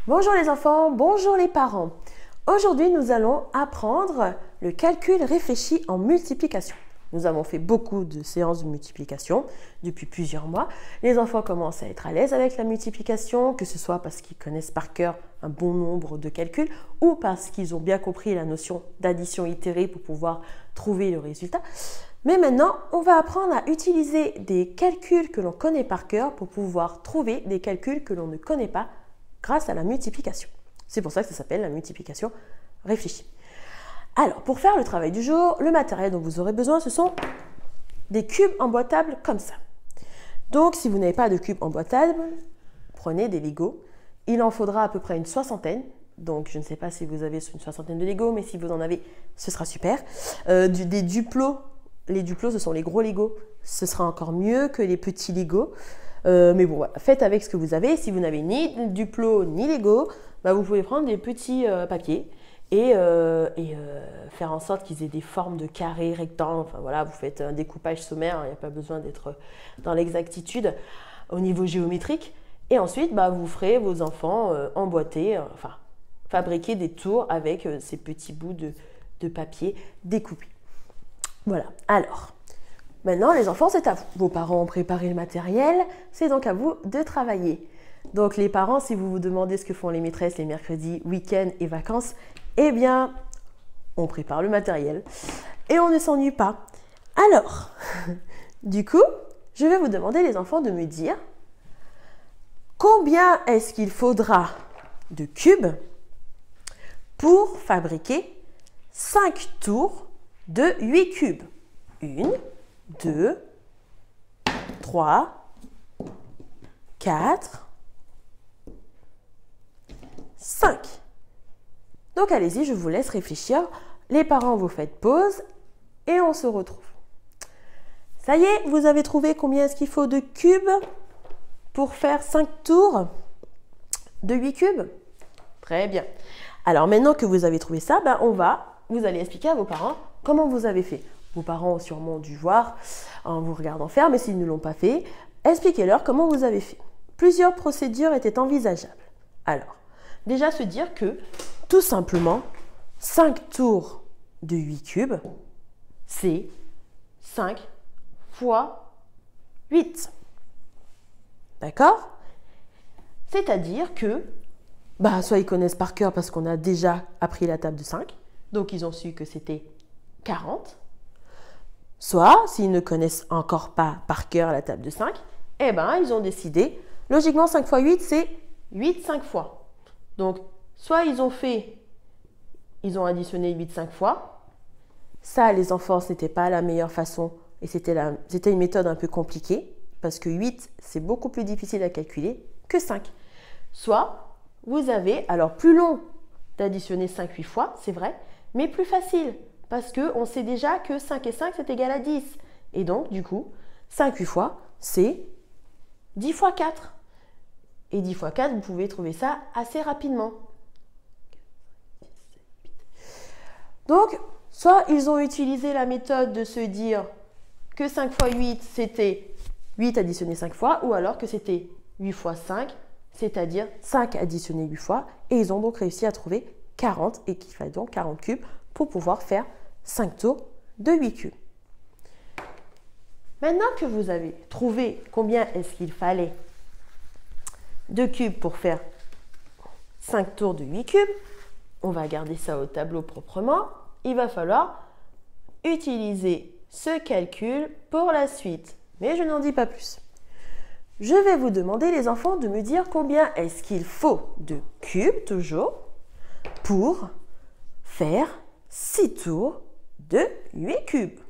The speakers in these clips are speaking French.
Bonjour les enfants, bonjour les parents. Aujourd'hui, nous allons apprendre le calcul réfléchi en multiplication. Nous avons fait beaucoup de séances de multiplication depuis plusieurs mois. Les enfants commencent à être à l'aise avec la multiplication, que ce soit parce qu'ils connaissent par cœur un bon nombre de calculs ou parce qu'ils ont bien compris la notion d'addition itérée pour pouvoir trouver le résultat. Mais maintenant, on va apprendre à utiliser des calculs que l'on connaît par cœur pour pouvoir trouver des calculs que l'on ne connaît pas grâce à la multiplication. C'est pour ça que ça s'appelle la multiplication réfléchie. Alors, pour faire le travail du jour, le matériel dont vous aurez besoin, ce sont des cubes emboîtables comme ça. Donc, si vous n'avez pas de cubes emboîtables, prenez des Lego. Il en faudra à peu près une soixantaine. Donc, je ne sais pas si vous avez une soixantaine de Lego, mais si vous en avez, ce sera super. Des Duplo. Les Duplo, ce sont les gros Lego. Ce sera encore mieux que les petits Lego. Mais bon, voilà. Faites avec ce que vous avez. Si vous n'avez ni Duplo ni Lego, bah, vous pouvez prendre des petits papiers et faire en sorte qu'ils aient des formes de carrés, rectangles. Enfin voilà, vous faites un découpage sommaire. Il n'y a pas besoin d'être dans l'exactitude au niveau géométrique. Et ensuite, bah, vous ferez vos enfants emboîter, enfin fabriquer des tours avec ces petits bouts de papier découpés. Voilà. Alors, maintenant, les enfants, c'est à vous. Vos parents ont préparé le matériel, c'est donc à vous de travailler. Donc, les parents, si vous vous demandez ce que font les maîtresses les mercredis, week-ends et vacances, eh bien, on prépare le matériel et on ne s'ennuie pas. Alors, du coup, je vais vous demander, les enfants, de me dire combien est-ce qu'il faudra de cubes pour fabriquer 5 tours de 8 cubes. 1, 2, 3, 4, 5. Donc allez-y, je vous laisse réfléchir. Les parents, vous faites pause et on se retrouve. Ça y est, vous avez trouvé combien est-ce qu'il faut de cubes pour faire 5 tours de 8 cubes? Très bien. Alors maintenant que vous avez trouvé ça, ben vous allez expliquer à vos parents comment vous avez fait. Vos parents ont sûrement dû voir en vous regardant faire, mais s'ils ne l'ont pas fait, expliquez-leur comment vous avez fait. Plusieurs procédures étaient envisageables. Alors, déjà se dire que, tout simplement, 5 tours de 8 cubes, c'est 5 fois 8. D'accord? C'est-à-dire que, soit ils connaissent par cœur parce qu'on a déjà appris la table de 5, donc ils ont su que c'était 40. Soit, s'ils ne connaissent encore pas par cœur la table de 5, ils ont décidé, logiquement 5 fois 8, c'est 8 5 fois. Donc, soit ils ont additionné 8 5 fois. Ça, les enfants, ce n'était pas la meilleure façon et c'était une méthode un peu compliquée parce que 8, c'est beaucoup plus difficile à calculer que 5. Soit, vous avez, alors plus long d'additionner 5 8 fois, c'est vrai, mais plus facile. Parce qu'on sait déjà que 5 et 5, c'est égal à 10. Et donc, du coup, 5 8 fois, c'est 10 fois 4. Et 10 fois 4, vous pouvez trouver ça assez rapidement. Donc, soit ils ont utilisé la méthode de se dire que 5 fois 8, c'était 8 additionné 5 fois, ou alors que c'était 8 fois 5, c'est-à-dire 5 additionné 8 fois. Et ils ont donc réussi à trouver 40, et qu'il fallait donc 40 cubes pour pouvoir faire 5 tours de 8 cubes. Maintenant que vous avez trouvé combien est-ce qu'il fallait de cubes pour faire 5 tours de 8 cubes, on va garder ça au tableau proprement. Il va falloir utiliser ce calcul pour la suite. Mais je n'en dis pas plus. Je vais vous demander, les enfants, de me dire combien est-ce qu'il faut de cubes, toujours, pour faire 6 tours de 8 cubes.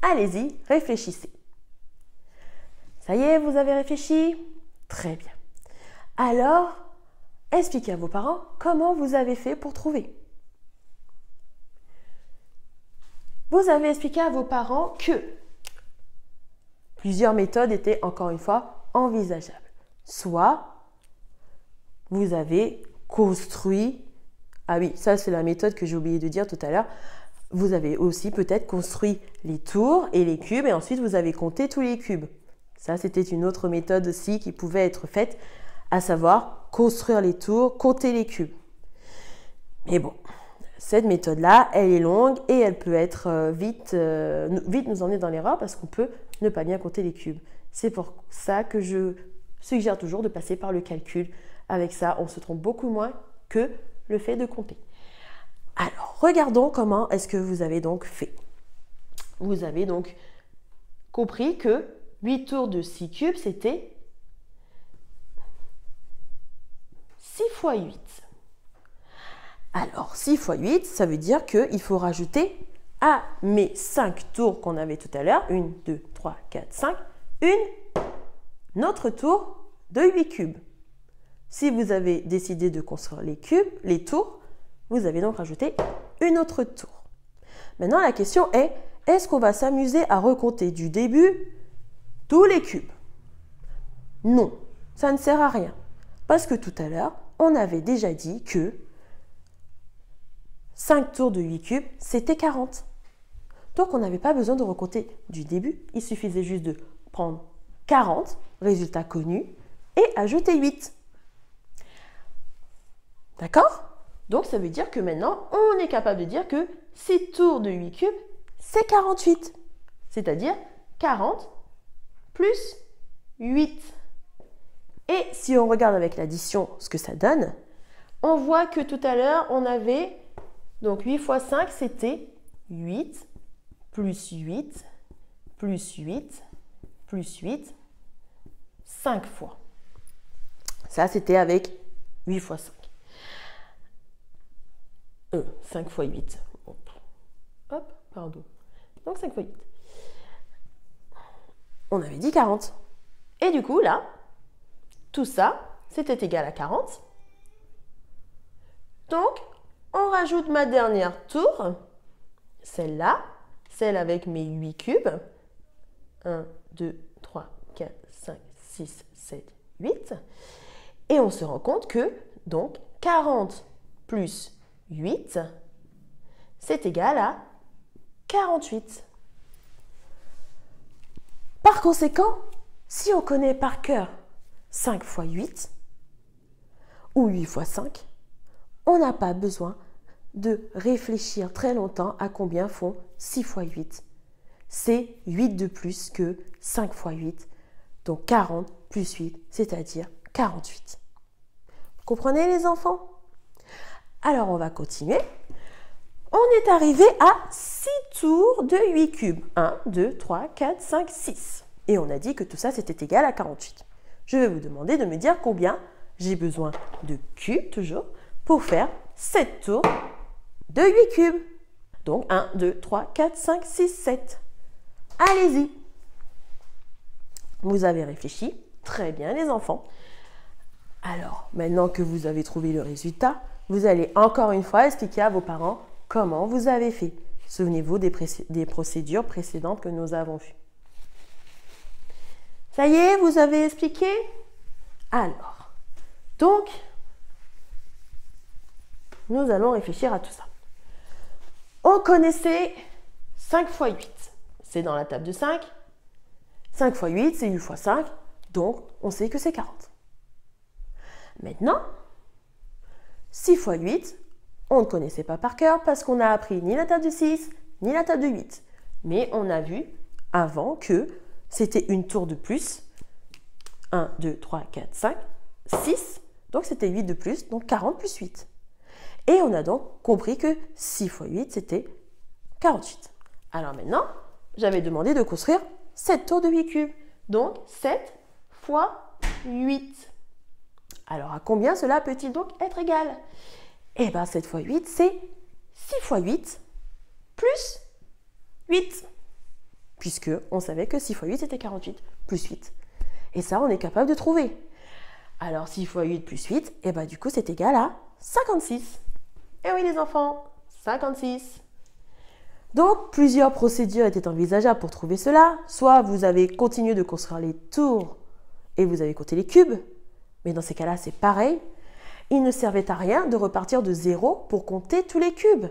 Allez-y, réfléchissez. Ça y est, vous avez réfléchi? Très bien. Alors, expliquez à vos parents comment vous avez fait pour trouver. Vous avez expliqué à vos parents que plusieurs méthodes étaient encore une fois envisageables. Soit vous avez construit, ah oui, ça c'est la méthode que j'ai oublié de dire tout à l'heure, vous avez aussi peut-être construit les tours et les cubes et ensuite vous avez compté tous les cubes. Ça, c'était une autre méthode aussi qui pouvait être faite, à savoir construire les tours, compter les cubes. Mais bon, cette méthode-là, elle est longue et elle peut être vite nous emmener dans l'erreur parce qu'on peut ne pas bien compter les cubes. C'est pour ça que je suggère toujours de passer par le calcul. Avec ça, on se trompe beaucoup moins que le fait de compter. Alors, regardons comment est-ce que vous avez donc fait. Vous avez donc compris que 8 tours de 6 cubes, c'était 6 fois 8. Alors, 6 fois 8, ça veut dire qu'il faut rajouter à mes 5 tours qu'on avait tout à l'heure, 1, 2, 3, 4, 5, une autre tour de 8 cubes. Si vous avez décidé de construire les tours, vous avez donc rajouté une autre tour. Maintenant, la question est, est-ce qu'on va s'amuser à recompter du début tous les cubes? Non, ça ne sert à rien. Parce que tout à l'heure, on avait déjà dit que 5 tours de 8 cubes, c'était 40. Donc, on n'avait pas besoin de recompter du début. Il suffisait juste de prendre 40, résultat connu, et ajouter 8. D'accord? Donc, ça veut dire que maintenant, on est capable de dire que 6 tours de 8 cubes, c'est 48. C'est-à-dire 40 plus 8. Et si on regarde avec l'addition ce que ça donne, on voit que tout à l'heure, on avait, donc 8 fois 5, c'était 8, plus 8, plus 8, plus 8, 5 fois. Ça, c'était avec 8 fois 5. 5 fois 8. Hop, pardon. Donc 5 fois 8. On avait dit 40. Et du coup, là, tout ça, c'était égal à 40. Donc, on rajoute ma dernière tour, celle-là, celle avec mes 8 cubes. 1, 2, 3, 4, 5, 6, 7, 8. Et on se rend compte que, donc, 40 plus 8, c'est égal à 48. Par conséquent, si on connaît par cœur 5 fois 8 ou 8 fois 5, on n'a pas besoin de réfléchir très longtemps à combien font 6 fois 8. C'est 8 de plus que 5 fois 8, donc 40 plus 8, c'est-à-dire 48. Vous comprenez les enfants? Alors, on va continuer. On est arrivé à 6 tours de 8 cubes. 1, 2, 3, 4, 5, 6. Et on a dit que tout ça, c'était égal à 48. Je vais vous demander de me dire combien j'ai besoin de cubes, toujours, pour faire 7 tours de 8 cubes. Donc, 1, 2, 3, 4, 5, 6, 7. Allez-y. Vous avez réfléchi. Très bien, les enfants. Alors, maintenant que vous avez trouvé le résultat, vous allez encore une fois expliquer à vos parents comment vous avez fait. Souvenez-vous des procédures précédentes que nous avons vues. Ça y est, vous avez expliqué? Alors, donc, nous allons réfléchir à tout ça. On connaissait 5 fois 8. C'est dans la table de 5. 5 fois 8, c'est 8 fois 5. Donc, on sait que c'est 40. Maintenant, 6 fois 8, on ne connaissait pas par cœur parce qu'on n'a appris ni la table de 6, ni la table de 8. Mais on a vu avant que c'était une tour de plus. 1, 2, 3, 4, 5, 6. Donc, c'était 8 de plus, donc 40 plus 8. Et on a donc compris que 6 fois 8, c'était 48. Alors maintenant, j'avais demandé de construire 7 tours de 8 cubes. Donc, 7 fois 8. Alors, à combien cela peut-il donc être égal? Eh bien, 7 fois 8, c'est 6 fois 8 plus 8. Puisque on savait que 6 fois 8, c'était 48 plus 8. Et ça, on est capable de trouver. Alors, 6 fois 8 plus 8, eh bien, du coup, c'est égal à 56. Et oui, les enfants, 56. Donc, plusieurs procédures étaient envisageables pour trouver cela. Soit vous avez continué de construire les tours et vous avez compté les cubes. Mais dans ces cas-là, c'est pareil. Il ne servait à rien de repartir de 0 pour compter tous les cubes.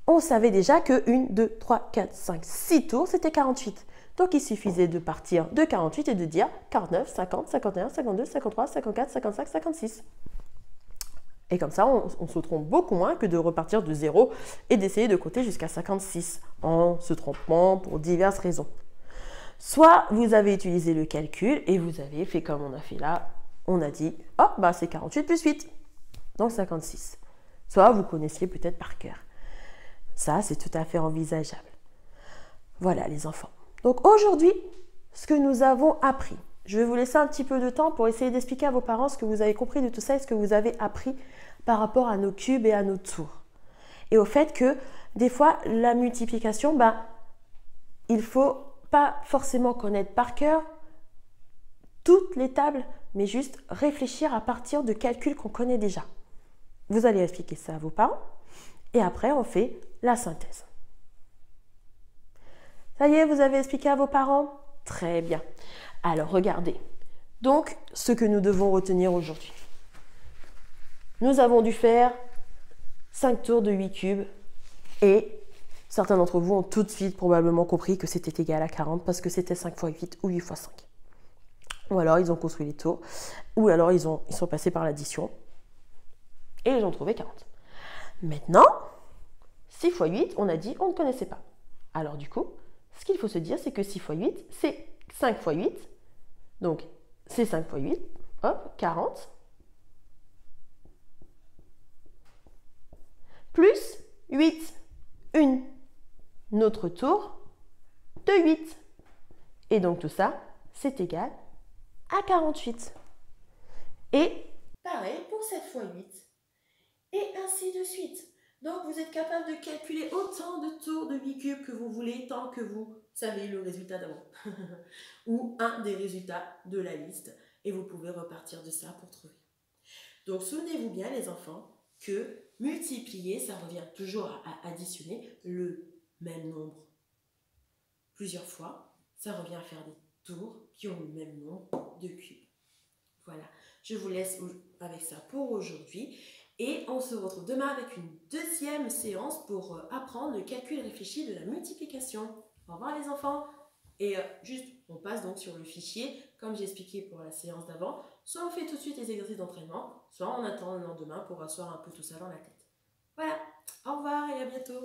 On savait déjà que 1, 2, 3, 4, 5, 6 tours, c'était 48. Donc il suffisait de partir de 48 et de dire 49, 50, 51, 52, 53, 54, 55, 56. Et comme ça, on se trompe beaucoup moins que de repartir de 0 et d'essayer de compter jusqu'à 56 en se trompant pour diverses raisons. Soit vous avez utilisé le calcul et vous avez fait comme on a fait là, on a dit, oh, bah c'est 48 plus 8, donc 56. Soit vous connaissiez peut-être par cœur. Ça, c'est tout à fait envisageable. Voilà les enfants. Donc aujourd'hui, ce que nous avons appris, je vais vous laisser un petit peu de temps pour essayer d'expliquer à vos parents ce que vous avez compris de tout ça et ce que vous avez appris par rapport à nos cubes et à nos tours. Et au fait que des fois, la multiplication, il ne faut pas forcément connaître par cœur toutes les tables, mais juste réfléchir à partir de calculs qu'on connaît déjà. Vous allez expliquer ça à vos parents et après on fait la synthèse. Ça y est, vous avez expliqué à vos parents? Très bien. Alors, regardez. Donc, ce que nous devons retenir aujourd'hui. Nous avons dû faire 5 tours de 8 cubes et certains d'entre vous ont tout de suite probablement compris que c'était égal à 40 parce que c'était 5 fois 8 ou 8 fois 5. Ou alors, ils ont construit les tours, ou alors ils sont passés par l'addition et ils ont trouvé 40. Maintenant, 6 fois 8, on a dit on ne connaissait pas. Alors du coup, ce qu'il faut se dire, c'est que 6 fois 8, c'est 5 fois 8. Donc, c'est 5 fois 8. Hop, 40. Plus 8. Notre tour de 8. Et donc, tout ça, c'est égal à 48. Et pareil pour 7 fois 8. Et ainsi de suite. Donc, vous êtes capable de calculer autant de tours de 8 cubes que vous voulez tant que vous savez le résultat d'avant. Ou un des résultats de la liste. Et vous pouvez repartir de ça pour trouver. Donc, souvenez-vous bien, les enfants, que multiplier, ça revient toujours à additionner le même nombre plusieurs fois. Ça revient à faire des tours qui ont le même nombre de cubes. Voilà. Je vous laisse avec ça pour aujourd'hui. Et on se retrouve demain avec une deuxième séance pour apprendre le calcul réfléchi de la multiplication. Au revoir les enfants. Et juste, on passe donc sur le fichier, comme j'ai expliqué pour la séance d'avant. Soit on fait tout de suite les exercices d'entraînement, soit on attend le lendemain pour asseoir un peu tout ça dans la tête. Voilà, au revoir et à bientôt.